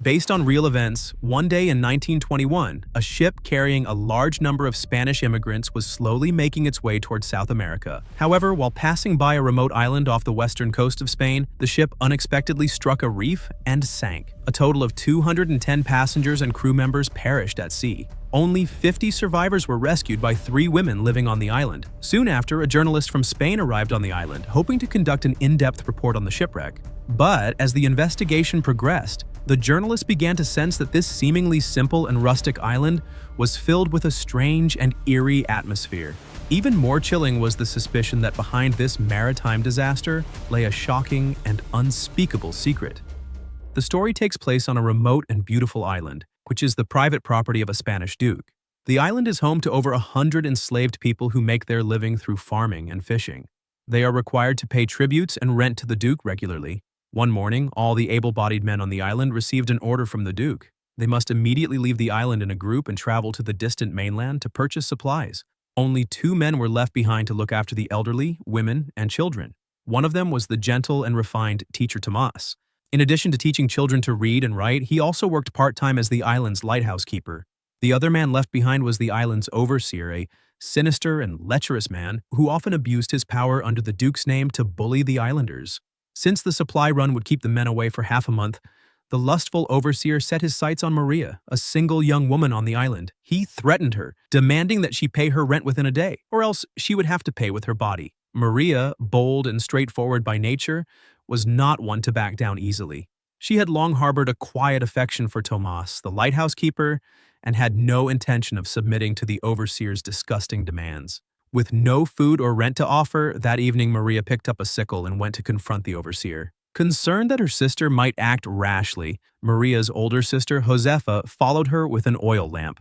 Based on real events, one day in 1921, a ship carrying a large number of Spanish immigrants was slowly making its way towards South America. However, while passing by a remote island off the western coast of Spain, the ship unexpectedly struck a reef and sank. A total of 210 passengers and crew members perished at sea. Only 50 survivors were rescued by 3 women living on the island. Soon after, a journalist from Spain arrived on the island, hoping to conduct an in-depth report on the shipwreck. But as the investigation progressed, the journalist began to sense that this seemingly simple and rustic island was filled with a strange and eerie atmosphere. Even more chilling was the suspicion that behind this maritime disaster lay a shocking and unspeakable secret. The story takes place on a remote and beautiful island, which is the private property of a Spanish duke. The island is home to over 100 enslaved people who make their living through farming and fishing. They are required to pay tributes and rent to the duke regularly. One morning, all the able-bodied men on the island received an order from the duke. They must immediately leave the island in a group and travel to the distant mainland to purchase supplies. Only 2 men were left behind to look after the elderly, women, and children. One of them was the gentle and refined teacher Tomás. In addition to teaching children to read and write, he also worked part-time as the island's lighthouse keeper. The other man left behind was the island's overseer, a sinister and lecherous man who often abused his power under the duke's name to bully the islanders. Since the supply run would keep the men away for half a month, the lustful overseer set his sights on María, a single young woman on the island. He threatened her, demanding that she pay her rent within a day, or else she would have to pay with her body. María, bold and straightforward by nature, was not one to back down easily. She had long harbored a quiet affection for Tomás, the lighthouse keeper, and had no intention of submitting to the overseer's disgusting demands. With no food or rent to offer, that evening María picked up a sickle and went to confront the overseer. Concerned that her sister might act rashly, Maria's older sister, Josefa, followed her with an oil lamp.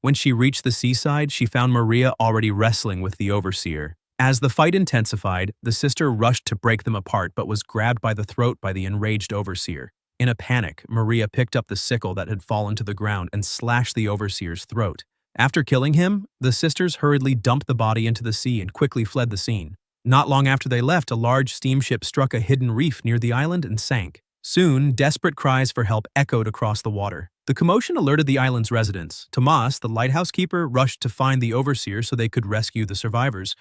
When she reached the seaside, she found María already wrestling with the overseer. As the fight intensified, the sister rushed to break them apart but was grabbed by the throat by the enraged overseer. In a panic, María picked up the sickle that had fallen to the ground and slashed the overseer's throat. After killing him, the sisters hurriedly dumped the body into the sea and quickly fled the scene. Not long after they left, a large steamship struck a hidden reef near the island and sank. Soon, desperate cries for help echoed across the water. The commotion alerted the island's residents. Tomás, the lighthouse keeper, rushed to find the overseer so they could rescue the survivors,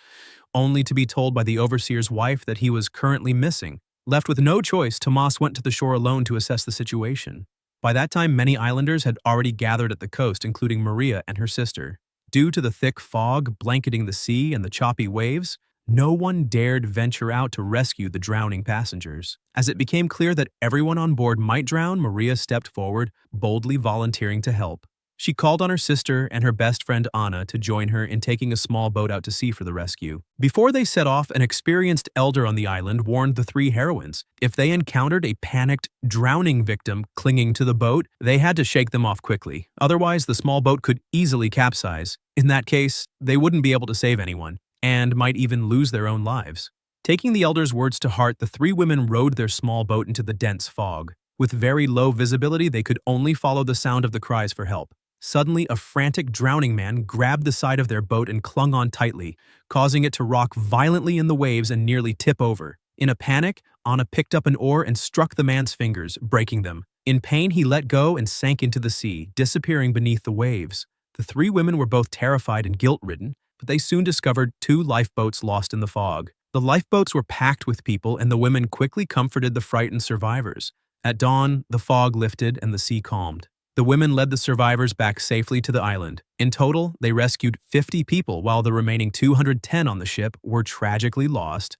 only to be told by the overseer's wife that he was currently missing. Left with no choice, Tomás went to the shore alone to assess the situation. By that time, many islanders had already gathered at the coast, including María and her sister. Due to the thick fog blanketing the sea and the choppy waves, no one dared venture out to rescue the drowning passengers. As it became clear that everyone on board might drown, María stepped forward, boldly volunteering to help. She called on her sister and her best friend Anna to join her in taking a small boat out to sea for the rescue. Before they set off, an experienced elder on the island warned the 3 heroines. If they encountered a panicked, drowning victim clinging to the boat, they had to shake them off quickly. Otherwise, the small boat could easily capsize. In that case, they wouldn't be able to save anyone, and might even lose their own lives. Taking the elder's words to heart, the 3 women rowed their small boat into the dense fog. With very low visibility, they could only follow the sound of the cries for help. Suddenly, a frantic drowning man grabbed the side of their boat and clung on tightly, causing it to rock violently in the waves and nearly tip over. In a panic, Anna picked up an oar and struck the man's fingers, breaking them. In pain, he let go and sank into the sea, disappearing beneath the waves. The 3 women were both terrified and guilt-ridden, but they soon discovered 2 lifeboats lost in the fog. The lifeboats were packed with people, and the women quickly comforted the frightened survivors. At dawn, the fog lifted and the sea calmed. The women led the survivors back safely to the island. In total, they rescued 50 people, while the remaining 210 on the ship were tragically lost.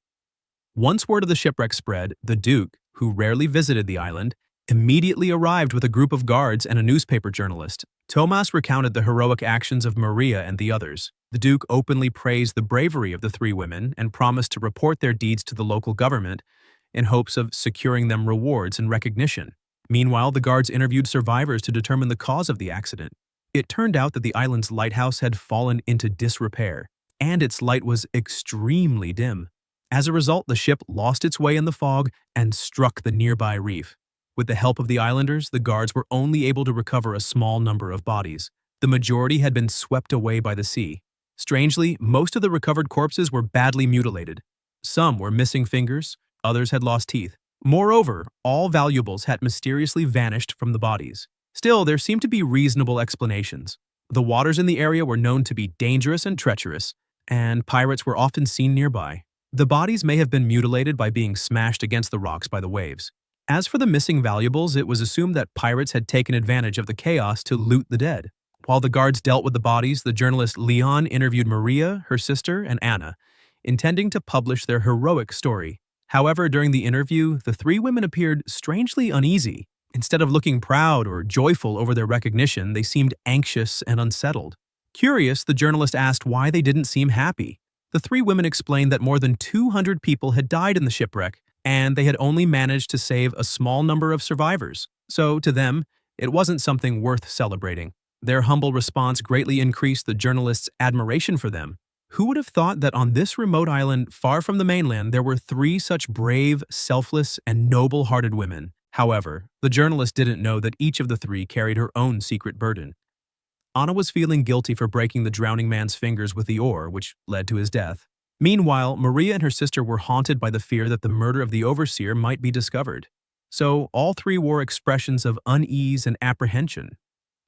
Once word of the shipwreck spread, the Duke, who rarely visited the island, immediately arrived with a group of guards and a newspaper journalist. Tomás recounted the heroic actions of María and the others. The Duke openly praised the bravery of the 3 women and promised to report their deeds to the local government in hopes of securing them rewards and recognition. Meanwhile, the guards interviewed survivors to determine the cause of the accident. It turned out that the island's lighthouse had fallen into disrepair, and its light was extremely dim. As a result, the ship lost its way in the fog and struck the nearby reef. With the help of the islanders, the guards were only able to recover a small number of bodies. The majority had been swept away by the sea. Strangely, most of the recovered corpses were badly mutilated. Some were missing fingers, others had lost teeth. Moreover, all valuables had mysteriously vanished from the bodies. Still, there seemed to be reasonable explanations. The waters in the area were known to be dangerous and treacherous, and pirates were often seen nearby. The bodies may have been mutilated by being smashed against the rocks by the waves. As for the missing valuables, it was assumed that pirates had taken advantage of the chaos to loot the dead. While the guards dealt with the bodies, the journalist León interviewed María, her sister, and Anna, intending to publish their heroic story. However, during the interview, the three women appeared strangely uneasy. Instead of looking proud or joyful over their recognition, they seemed anxious and unsettled. Curious, the journalist asked why they didn't seem happy. The three women explained that more than 200 people had died in the shipwreck, and they had only managed to save a small number of survivors. So, to them, it wasn't something worth celebrating. Their humble response greatly increased the journalist's admiration for them. Who would have thought that on this remote island far from the mainland there were three such brave, selfless, and noble-hearted women? However, the journalist didn't know that each of the three carried her own secret burden. Anna was feeling guilty for breaking the drowning man's fingers with the oar, which led to his death. Meanwhile, María and her sister were haunted by the fear that the murder of the overseer might be discovered. So, all three wore expressions of unease and apprehension.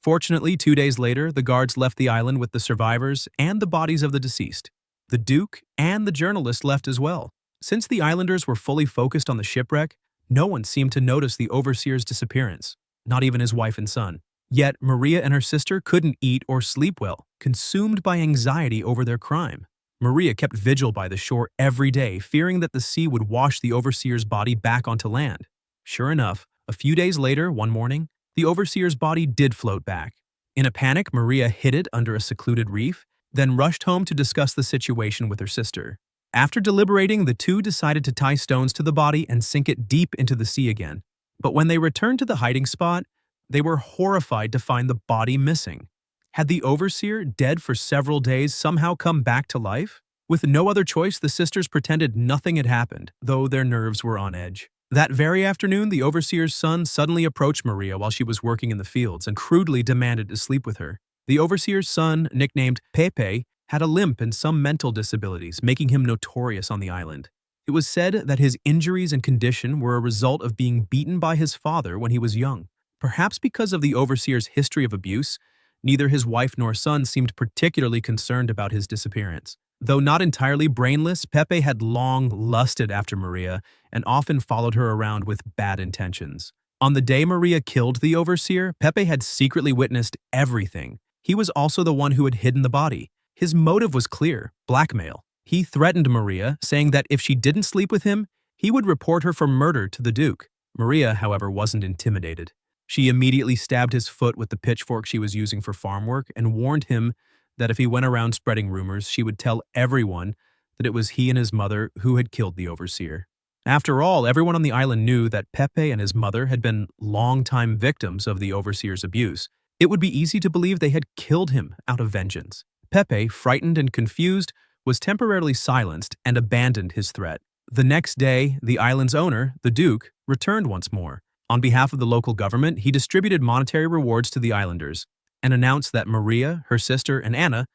Fortunately, 2 days later, the guards left the island with the survivors and the bodies of the deceased. The Duke and the journalist left as well. Since the islanders were fully focused on the shipwreck, no one seemed to notice the overseer's disappearance, not even his wife and son. Yet, María and her sister couldn't eat or sleep well, consumed by anxiety over their crime. María kept vigil by the shore every day, fearing that the sea would wash the overseer's body back onto land. Sure enough, a few days later, one morning, the overseer's body did float back. In a panic, María hid it under a secluded reef, then rushed home to discuss the situation with her sister. After deliberating, the two decided to tie stones to the body and sink it deep into the sea again. But when they returned to the hiding spot, they were horrified to find the body missing. Had the overseer, dead for several days, somehow come back to life? With no other choice, the sisters pretended nothing had happened, though their nerves were on edge. That very afternoon, the overseer's son suddenly approached María while she was working in the fields and crudely demanded to sleep with her. The overseer's son, nicknamed Pepe, had a limp and some mental disabilities, making him notorious on the island. It was said that his injuries and condition were a result of being beaten by his father when he was young. Perhaps because of the overseer's history of abuse, neither his wife nor son seemed particularly concerned about his disappearance. Though not entirely brainless, Pepe had long lusted after María and often followed her around with bad intentions. On the day María killed the overseer, Pepe had secretly witnessed everything. He was also the one who had hidden the body. His motive was clear: blackmail. He threatened María, saying that if she didn't sleep with him, he would report her for murder to the Duke. María, however, wasn't intimidated. She immediately stabbed his foot with the pitchfork she was using for farm work and warned him that if he went around spreading rumors, she would tell everyone that it was he and his mother who had killed the overseer. After all, everyone on the island knew that Pepe and his mother had been longtime victims of the overseer's abuse. It would be easy to believe they had killed him out of vengeance. Pepe, frightened and confused, was temporarily silenced and abandoned his threat. The next day, the island's owner, the Duke, returned once more. On behalf of the local government, he distributed monetary rewards to the islanders and announced that María, her sister, and Anna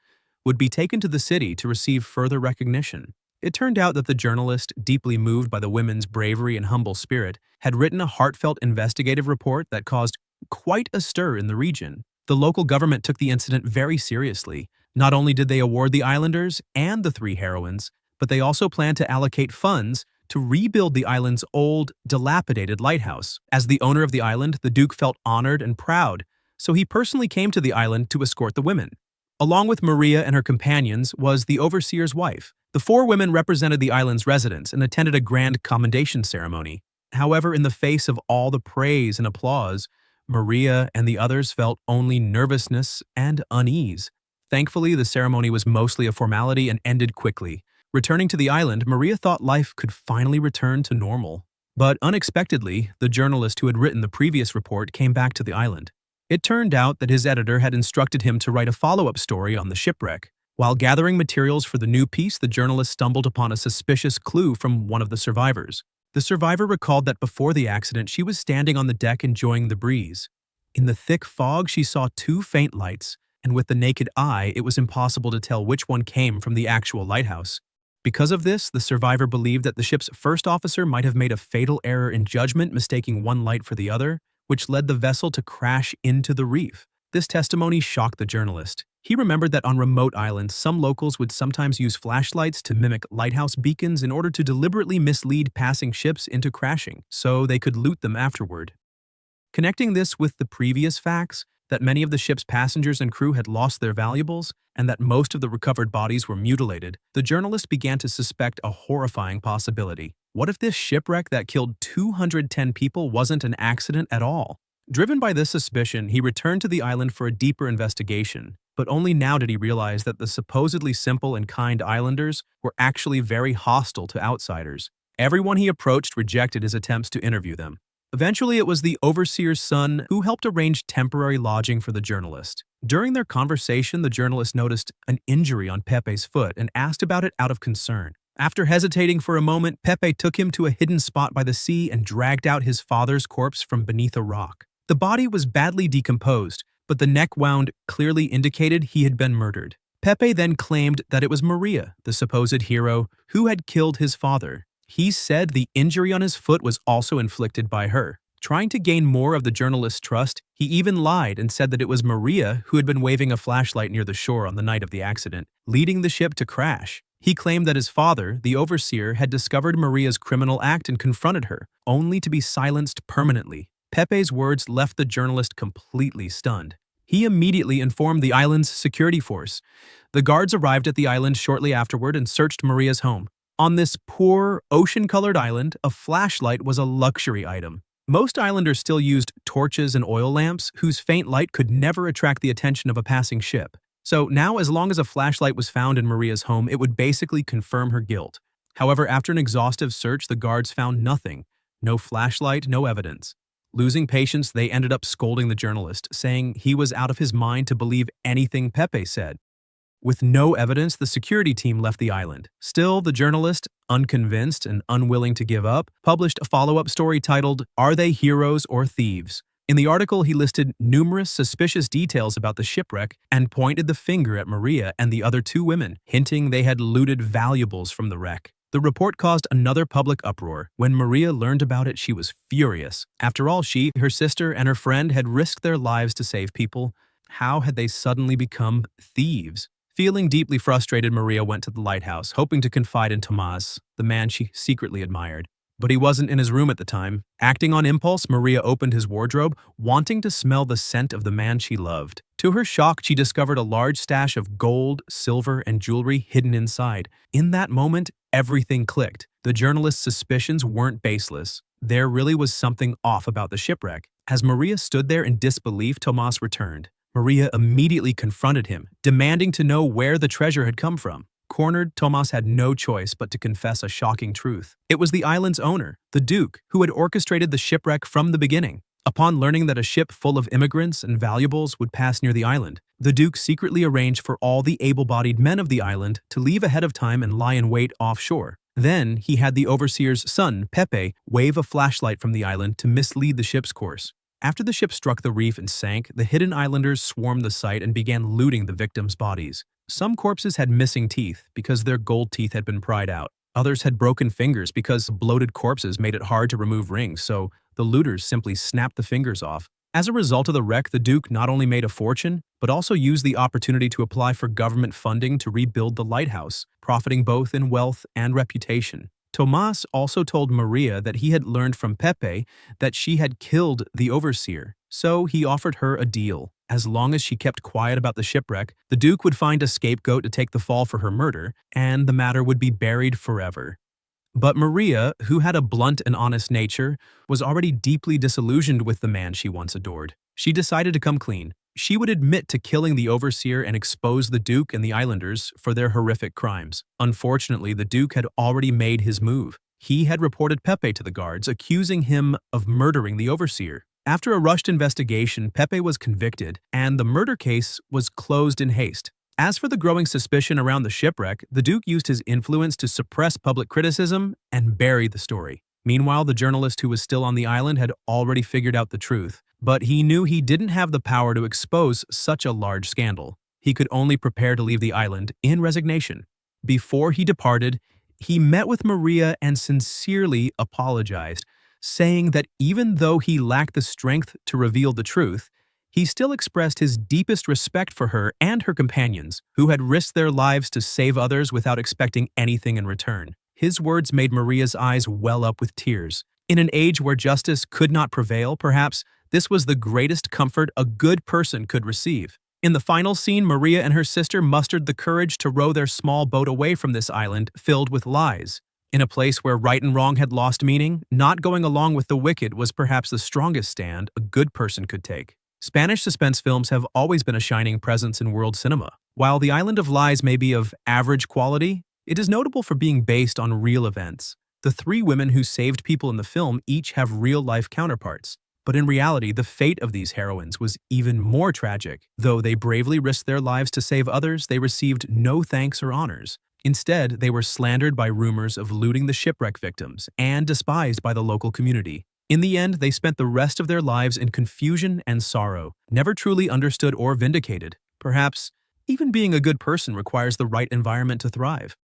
would be taken to the city to receive further recognition. It turned out that the journalist, deeply moved by the women's bravery and humble spirit, had written a heartfelt investigative report that caused quite a stir in the region. The local government took the incident very seriously. Not only did they award the islanders and the three heroines, but they also planned to allocate funds to rebuild the island's old, dilapidated lighthouse. As the owner of the island, the Duke felt honored and proud, so he personally came to the island to escort the women. Along with María and her companions was the overseer's wife. The four women represented the island's residents and attended a grand commendation ceremony. However, in the face of all the praise and applause, María and the others felt only nervousness and unease. Thankfully, the ceremony was mostly a formality and ended quickly. Returning to the island, María thought life could finally return to normal. But unexpectedly, the journalist who had written the previous report came back to the island. It turned out that his editor had instructed him to write a follow-up story on the shipwreck. While gathering materials for the new piece, the journalist stumbled upon a suspicious clue from one of the survivors. The survivor recalled that before the accident, she was standing on the deck enjoying the breeze. In the thick fog, she saw two faint lights, and with the naked eye, it was impossible to tell which one came from the actual lighthouse. Because of this, the survivor believed that the ship's first officer might have made a fatal error in judgment, mistaking one light for the other, which led the vessel to crash into the reef. This testimony shocked the journalist. He remembered that on remote islands, some locals would sometimes use flashlights to mimic lighthouse beacons in order to deliberately mislead passing ships into crashing, so they could loot them afterward. Connecting this with the previous facts, that many of the ship's passengers and crew had lost their valuables, and that most of the recovered bodies were mutilated, the journalist began to suspect a horrifying possibility. What if this shipwreck that killed 210 people wasn't an accident at all? Driven by this suspicion, he returned to the island for a deeper investigation, but only now did he realize that the supposedly simple and kind islanders were actually very hostile to outsiders. Everyone he approached rejected his attempts to interview them. Eventually, it was the overseer's son who helped arrange temporary lodging for the journalist. During their conversation, the journalist noticed an injury on Pepe's foot and asked about it out of concern. After hesitating for a moment, Pepe took him to a hidden spot by the sea and dragged out his father's corpse from beneath a rock. The body was badly decomposed, but the neck wound clearly indicated he had been murdered. Pepe then claimed that it was María, the supposed hero, who had killed his father. He said the injury on his foot was also inflicted by her. Trying to gain more of the journalist's trust, he even lied and said that it was María who had been waving a flashlight near the shore on the night of the accident, leading the ship to crash. He claimed that his father, the overseer, had discovered Maria's criminal act and confronted her, only to be silenced permanently. Pepe's words left the journalist completely stunned. He immediately informed the island's security force. The guards arrived at the island shortly afterward and searched Maria's home. On this poor, ocean-colored island, a flashlight was a luxury item. Most islanders still used torches and oil lamps, whose faint light could never attract the attention of a passing ship. So now, as long as a flashlight was found in Maria's home, it would basically confirm her guilt. However, after an exhaustive search, the guards found nothing. No flashlight, no evidence. Losing patience, they ended up scolding the journalist, saying he was out of his mind to believe anything Pepe said. With no evidence, the security team left the island. Still, the journalist, unconvinced and unwilling to give up, published a follow-up story titled, "Are They Heroes or Thieves?" In the article, he listed numerous suspicious details about the shipwreck and pointed the finger at María and the other two women, hinting they had looted valuables from the wreck. The report caused another public uproar. When María learned about it, she was furious. After all, she, her sister, and her friend had risked their lives to save people. How had they suddenly become thieves? Feeling deeply frustrated, María went to the lighthouse, hoping to confide in Tomás, the man she secretly admired. But he wasn't in his room at the time. Acting on impulse, María opened his wardrobe, wanting to smell the scent of the man she loved. To her shock, she discovered a large stash of gold, silver, and jewelry hidden inside. In that moment, everything clicked. The journalist's suspicions weren't baseless. There really was something off about the shipwreck. As María stood there in disbelief, Tomás returned. María immediately confronted him, demanding to know where the treasure had come from. Cornered, Tomás had no choice but to confess a shocking truth. It was the island's owner, the Duke, who had orchestrated the shipwreck from the beginning. Upon learning that a ship full of immigrants and valuables would pass near the island, the Duke secretly arranged for all the able-bodied men of the island to leave ahead of time and lie in wait offshore. Then, he had the overseer's son, Pepe, wave a flashlight from the island to mislead the ship's course. After the ship struck the reef and sank, the hidden islanders swarmed the site and began looting the victims' bodies. Some corpses had missing teeth because their gold teeth had been pried out. Others had broken fingers because bloated corpses made it hard to remove rings, so the looters simply snapped the fingers off. As a result of the wreck, the Duke not only made a fortune, but also used the opportunity to apply for government funding to rebuild the lighthouse, profiting both in wealth and reputation. Tomás also told María that he had learned from Pepe that she had killed the overseer, so he offered her a deal. As long as she kept quiet about the shipwreck, the Duke would find a scapegoat to take the fall for her murder, and the matter would be buried forever. But María, who had a blunt and honest nature, was already deeply disillusioned with the man she once adored. She decided to come clean. She would admit to killing the overseer and expose the Duke and the islanders for their horrific crimes. Unfortunately, the Duke had already made his move. He had reported Pepe to the guards, accusing him of murdering the overseer. After a rushed investigation, Pepe was convicted, and the murder case was closed in haste. As for the growing suspicion around the shipwreck, the Duke used his influence to suppress public criticism and bury the story. Meanwhile, the journalist who was still on the island had already figured out the truth, but he knew he didn't have the power to expose such a large scandal. He could only prepare to leave the island in resignation. Before he departed, He met with Maria and sincerely apologized, saying that even though he lacked the strength to reveal the truth, he still expressed his deepest respect for her and her companions, who had risked their lives to save others without expecting anything in return. His words made Maria's eyes well up with tears. In an age where justice could not prevail, perhaps, this was the greatest comfort a good person could receive. In the final scene, Maria and her sister mustered the courage to row their small boat away from this island filled with lies. In a place where right and wrong had lost meaning, not going along with the wicked was perhaps the strongest stand a good person could take. Spanish suspense films have always been a shining presence in world cinema. While The Island of Lies may be of average quality, it is notable for being based on real events. The three women who saved people in the film each have real-life counterparts. But in reality, the fate of these heroines was even more tragic. Though they bravely risked their lives to save others, they received no thanks or honors. Instead, they were slandered by rumors of looting the shipwreck victims and despised by the local community. In the end, they spent the rest of their lives in confusion and sorrow, never truly understood or vindicated. Perhaps, even being a good person requires the right environment to thrive.